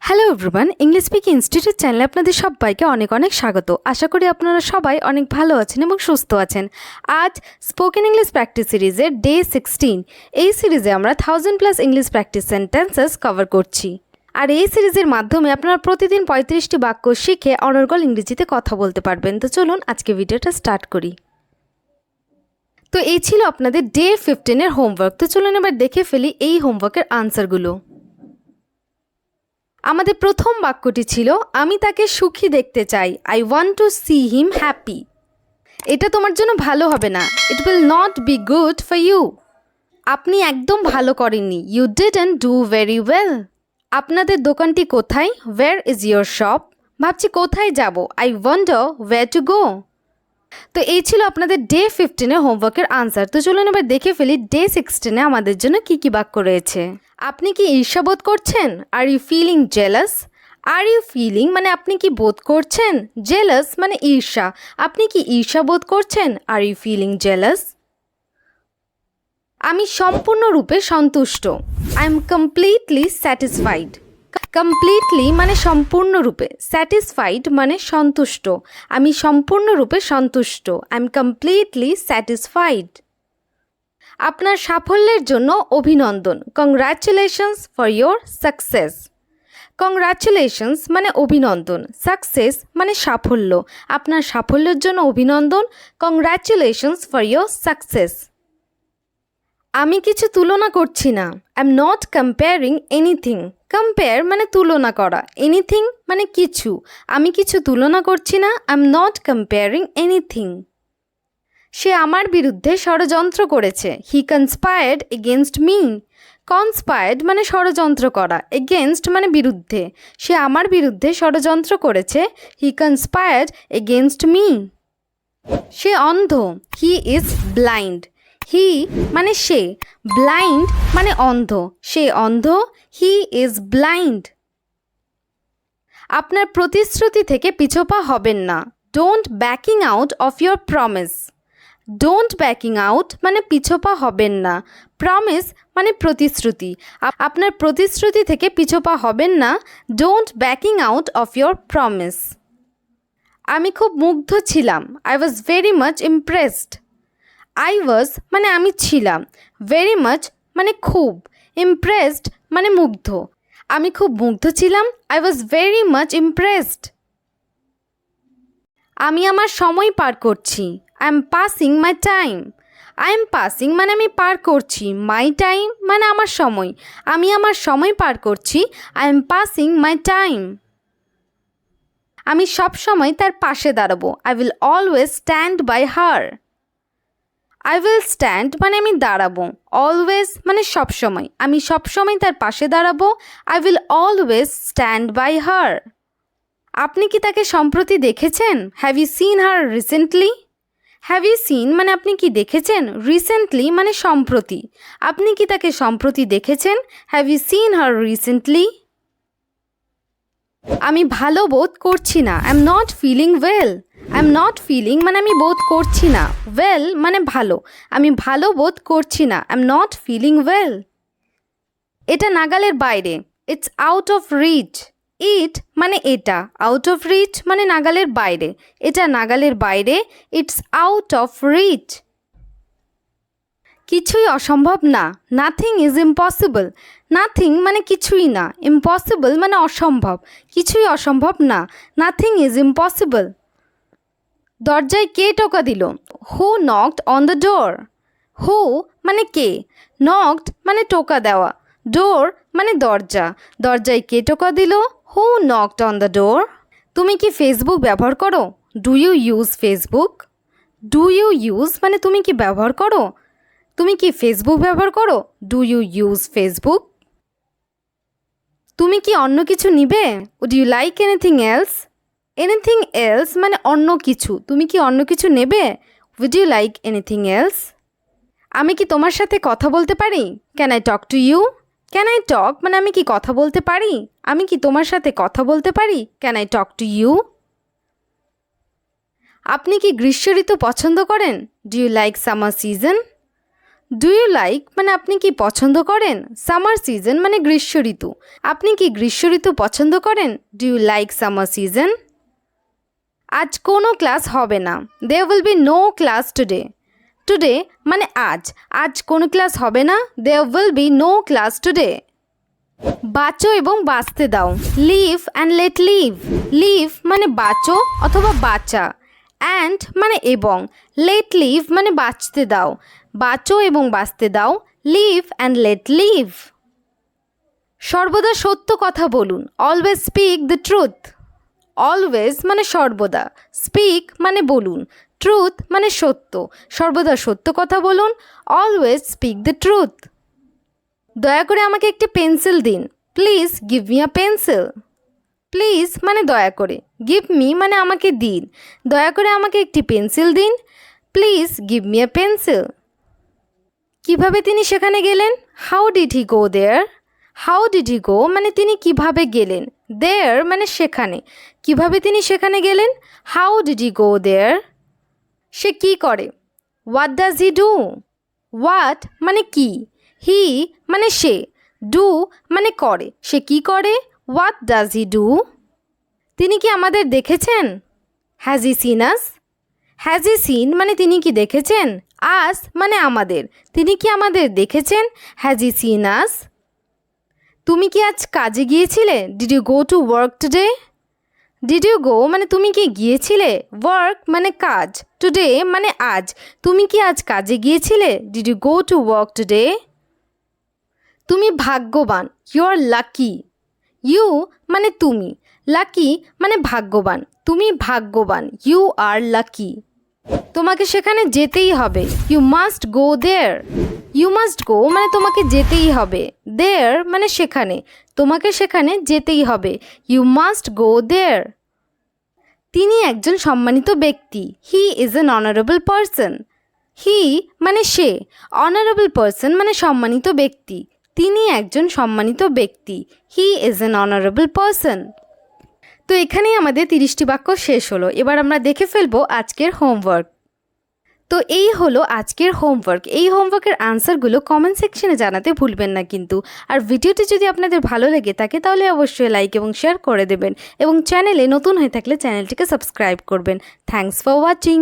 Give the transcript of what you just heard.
Hello everyone, English speak institute চ্যানেলে আপনাদের সবাইকে অনেক অনেক স্বাগত। আশা করি আপনারা সবাই অনেক ভালো আছেন এবং সুস্থ আছেন। আজ স্পোকেন ইংলিশ প্র্যাকটিস সিরিজের ডে 16। এই সিরিজে আমরা 1000+ ইংলিশ প্র্যাকটিস সেন্টেন্সেস কভার করছি। আর এই সিরিজের মাধ্যমে আপনারা প্রতিদিন 35টি বাক্য শিখে অনর্গল ইংরেজিতে কথা বলতে পারবেন। তো চলুন আজকে ভিডিওটা স্টার্ট করি। তো এই ছিল আপনাদের ডে 15-এর হোমওয়ার্ক। তো চলুন এবার দেখে ফেলি এই হোমওয়ার্কের আনসারগুলো। আমাদের প্রথম বাক্যটি ছিল আমি তাকে সুখী দেখতে চাই। I want to see him happy. এটা তোমার জন্য ভালো হবে না। It will not be good for you. আপনি একদম ভালো করেননি। You didn't do very well. আপনাদের দোকানটি কোথায়? Where is your shop. ভাবছি কোথায় যাব। I wonder where to go. তো এই ছিল আপনাদের ডে 15-এর হোমওয়ার্কের আনসার। তো চলুন এবার দেখে ফেলি ডে 16-এ আমাদের জন্য কি কি বাক্য রয়েছে। আপনি কি ঈর্ষাবোধ করছেন? Are you feeling jealous? Are you feeling মানে আপনি কি বোধ করছেন, জেলাস মানে ঈর্ষা। আপনি কি ঈর্ষা বোধ করছেন? Are you feeling jealous? আমি সম্পূর্ণরূপে সন্তুষ্ট। I am completely satisfied. Completely মানে সম্পূর্ণরূপে, স্যাটিসফাইড মানে সন্তুষ্ট। আমি সম্পূর্ণরূপে সন্তুষ্ট। I am completely satisfied. আপনার সাফল্যের জন্য অভিনন্দন। Congratulations for your success. Congratulations মানে অভিনন্দন, সাকসেস মানে সাফল্য। আপনার সাফল্যের জন্য অভিনন্দন। Congratulations for your success. আমি কিছু তুলনা করছি না। I am not comparing anything. Compare মানে তুলনা করা, এনিথিং মানে কিছু। আমি কিছু তুলনা করছি না। I am not comparing anything. সে আমার বিরুদ্ধে ষড়যন্ত্র করেছে। হি কনস্পায়ার্ড এগেনস্ট মি। কনস্পায়ার্ড মানে ষড়যন্ত্র করা, এগেনস্ট মানে বিরুদ্ধে। সে আমার বিরুদ্ধে ষড়যন্ত্র করেছে। হি কনস্পায়ার্ড এগেনস্ট মি। সে অন্ধ। He is blind. হি মানে সে, ব্লাইন্ড মানে অন্ধ। সে অন্ধ। He is blind. আপনার প্রতিশ্রুতি থেকে পিছপা হবেন না। Don't backing out of your promise. Don't backing out মানে পিছপা হবেন না। প্রমিস মানে প্রতিশ্রুতি। আপনার প্রতিশ্রুতি থেকে পিছপা হবেন না। Don't backing out of your promise. আমি খুব মুগ্ধ ছিলাম। I was very much impressed. I was মানে আমি ছিলাম, ভেরি মাচ মানে খুব, ইমপ্রেসড মানে মুগ্ধ। আমি খুব মুগ্ধ ছিলাম। I was very much impressed. আমি আমার সময় পার করছি। I am passing my time. I am passing মানে আমি পার করছি, মাই টাইম মানে আমার সময়। আমি আমার সময় পার করছি। I am passing my time. আমি সব সময় তার পাশে দাঁড়াবো। I will always stand by her. I will stand মানে আমি দাঁড়াবো, অলওয়েজ মানে সবসময়। আমি সবসময় তার পাশে দাঁড়াবো। I will always stand by her. আপনি কি তাকে সম্প্রতি দেখেছেন? Have you seen her recently? Have you seen মানে আপনি কি দেখেছেন, রিসেন্টলি মানে সম্প্রতি। আপনি কি তাকে সম্প্রতি দেখেছেন? Have you seen her recently? আমি ভালো বোধ করছি না। I am not feeling well. I am not feeling মানে আমি বোধ করছি না, ওয়েল মানে ভালো। আমি ভালো বোধ করছি না। I am not feeling well. এটা নাগালের বাইরে। It's out of reach. It মানে এটা, আউট অফ রিচ মানে নাগালের বাইরে। এটা নাগালের বাইরে। It's out of reach. কিছুই অসম্ভব না। Nothing is impossible. নাথিং মানে কিছুই না, ইম্পসিবল মানে অসম্ভব। কিছুই অসম্ভব না। Nothing is impossible. দরজায় কে টোকা দিল? হু নকড অন দ্য ডোর। হু মানে কে, নকড মানে টোকা দেওয়া, ডোর মানে দরজা। দরজায় কে টোকা দিল? Who knocked on the door. তুমি কি ফেসবুক ব্যবহার করো? Do you use Facebook? Do you use মানে তুমি কি ব্যবহার করো। তুমি কি ফেসবুক ব্যবহার করো? Do you use Facebook? তুমি কি অন্য কিছু নিবে? Would you like anything else? Anything else মানে অন্য কিছু। তুমি কি অন্য কিছু নেবে? Would you like anything else? আমি কি তোমার সাথে কথা বলতে পারি? Can I talk to you? Can I talk মানে আমি কি কথা বলতে পারি। আমি কি তোমার সাথে কথা বলতে পারি? Can I talk to you? আপনি কি গ্রীষ্ম ঋতু পছন্দ করেন? Do you like summer season? Do you like মানে আপনি কি পছন্দ করেন, সামার সিজন মানে গ্রীষ্ম ঋতু, আপনি কি গ্রীষ্ম ঋতু পছন্দ করেন, do you like summer season. আজ কোনো ক্লাস হবে না, there will be no class today. Today মানে আজ, আজ কোনো ক্লাস হবে না, there will be no class today. বাঁচো এবং বাঁচতে দাও, live and let live. Live মানে বাঁচো অথবা বাঁচা, অ্যান্ড মানে এবং, লেট লিভ মানে বাঁচতে দাও, বাঁচো এবং বাঁচতে দাও, লিভ অ্যান্ড লেট লিভ। সর্বদা সত্য কথা বলুন, always speak the truth. Always মানে সর্বদা, স্পিক মানে বলুন, ট্রুথ মানে সত্য, সর্বদা সত্য কথা বলুন, অলওয়েজ স্পিক দ্য ট্রুথ। দয়া করে আমাকে একটি পেন্সিল দিন, please give me a pencil. Please মানে দয়া করে, গিভ মি মানে আমাকে দিন, দয়া করে আমাকে একটি পেন্সিল দিন, please give me a pencil. কিভাবে তিনি সেখানে গেলেন, how did he go there. How did he go মানে তিনি কিভাবে গেলেন, দেয়ার মানে সেখানে, কিভাবে তিনি সেখানে গেলেন, হাউ ডিড হি গো দেয়ার। সে কি করে, what does he do. What মানে কি, হি মানে সে, ডু মানে করে, সে কি করে, হোয়াট ডাজ হি ডু। তিনি কি আমাদের দেখেছেন, has he scene us. Has he scene মানে তিনি কি দেখেছেন, আস মানে আমাদের, তিনি কি আমাদের দেখেছেন, হ্যাজ হি সিন আস। তুমি কি আজ কাজে গিয়েছিলে, did you go to work today. Did you go মানে তুমি কি গিয়েছিলে, ওয়ার্ক মানে কাজ, টুডে মানে আজ, তুমি কি আজ কাজে গিয়েছিলে, did you go to work today. তুমি ভাগ্যবান, ইউ আর লাকি। ইউ মানে তুমি, লাকি মানে ভাগ্যবান, তুমি ভাগ্যবান, ইউ আর লাকি। তোমাকে সেখানে যেতেই হবে, you must go there. You must go মানে তোমাকে যেতেই হবে, দেয়ার মানে সেখানে, তোমাকে সেখানে যেতেই হবে, ইউ মাস্ট গো দেয়ার। তিনি একজন সম্মানিত ব্যক্তি, he is an honourable person. He মানে সে, অনারেবল পারসন মানে সম্মানিত ব্যক্তি, তিনি একজন সম্মানিত ব্যক্তি, he is an honourable person. তো এখানেই আমাদের 30টি বাক্য শেষ হলো। এবার আমরা দেখে ফেলবো আজকের হোমওয়ার্ক। তো এই হলো আজকের হোমওয়ার্ক। এই হোমওয়ার্কের আনসারগুলো কমেন্ট সেকশনে জানাতে ভুলবেন না কিন্তু। আর ভিডিওটি যদি আপনাদের ভালো লেগে থাকে তাহলে অবশ্যই লাইক এবং শেয়ার করে দেবেন, এবং চ্যানেলে নতুন হয়ে থাকলে চ্যানেলটিকে সাবস্ক্রাইব করবেন। Thanks for watching.